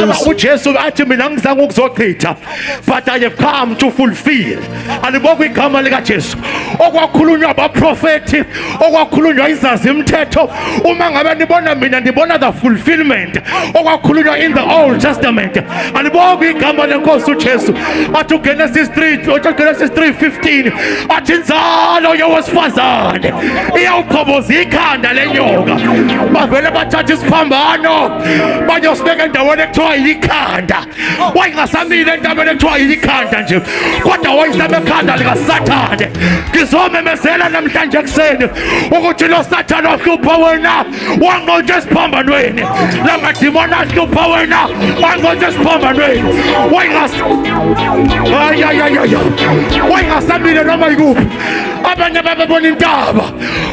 uJesu athi mina ngizange ukuzochitha but I have come to fulfill. Alibonga igama lika Jesu. Okwakhulunywa abaprofeti, okwakhulunywa izazi imithetho, uma ngabe nibona mina ndibona the fulfillment okwakhulunywa in the Old Testament. Alibonga igama lenkosi uJesu. Athi Genesis 3:15 athi inzalo yowesifazane iyawuphoboza ikhanda lenyoka. Bavele bathatha isiphambano bayosibeka endaweni ekuthiwa yikhanda. Wayingasamile endaweni ekuthiwa yikhanda nje, kodwa wayisame ekhanda likaSathane. Ngizomemezela namhlanje ekuseni ukuthi lo Sathane ohlupha wena wanqotshwa esiphambanweni, lamadimoni ahlupha wena wanqotshwa esiphambanweni. Wayingasamile noma yikuphi. Abanye babebona intaba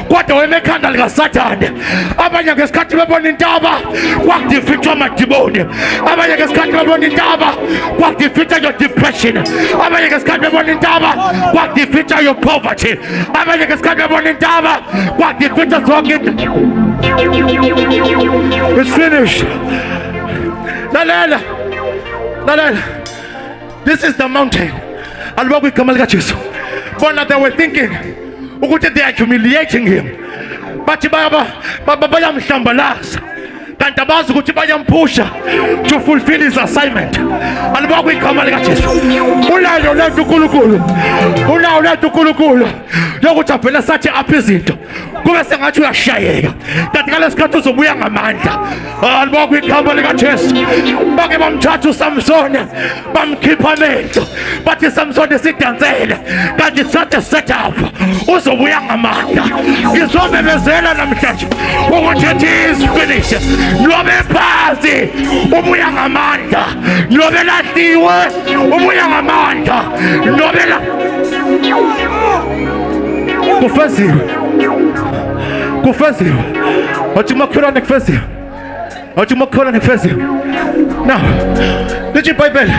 kodwa wema ekhanda likaSathane. Abanye ngesikhathi bebona intaba kwakudifithwa amadimoni. Abanye ngesikhathi bebona intaba kwakudifitha your depression. Abanye ngesikhathi bebona intaba kwakudifitha your poverty. Abanye ngesikhathi bebona intaba kwakudifitha zonke into. It's finished. Lalela. This is the mountain. Alibonga igama lika Jesu. Bona they were thinking ukuthi they are humiliating him, bathi bayamhlambalaza kanti abazi ukuthi bayampusha to fulfill his assignment. Alibonga igama lika Jesu. Unayo lento uNkulunkulu yokuthi avele sathi apha izinto kube sengathi uyashayeka, kanti ngalesikhathi uzobuya ngamandla. Alibonga igama lika Jesu. Bake bamthatha uSamsoni bamkhipha amehlo, bathi Samsoni sidansele, kanti thatha setup uzobuya ngamandla. Ngizomemezela namhlanje ukuthi it is finished. Nobe phansi ubuya ngamandla, nobe lahliwe ubuya ngamandla, nobe la kufeziwe wathi makholane kufeziwe. Now lithi iBhayibheli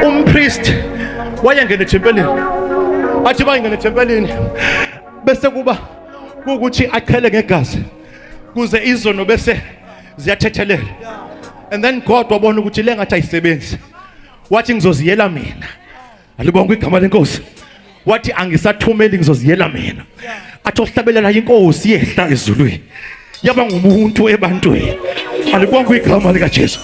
umpriest wayengena ethempelini, athi bayengena ethempelini bese kukuthi aqhele ngegazi kuze izono bese ziyathethelela. And then God wabona ukuthi lengathi ayisebenzi, wathi ngizoziyela mina. Alibonga igama lenkosi. Wathi angisathumeli, ngizoziyela mina. Athi ohlabelela inkosi yehla ezulwini yaba ngumuntu ebantwini. Alibonga igama lika Jesu.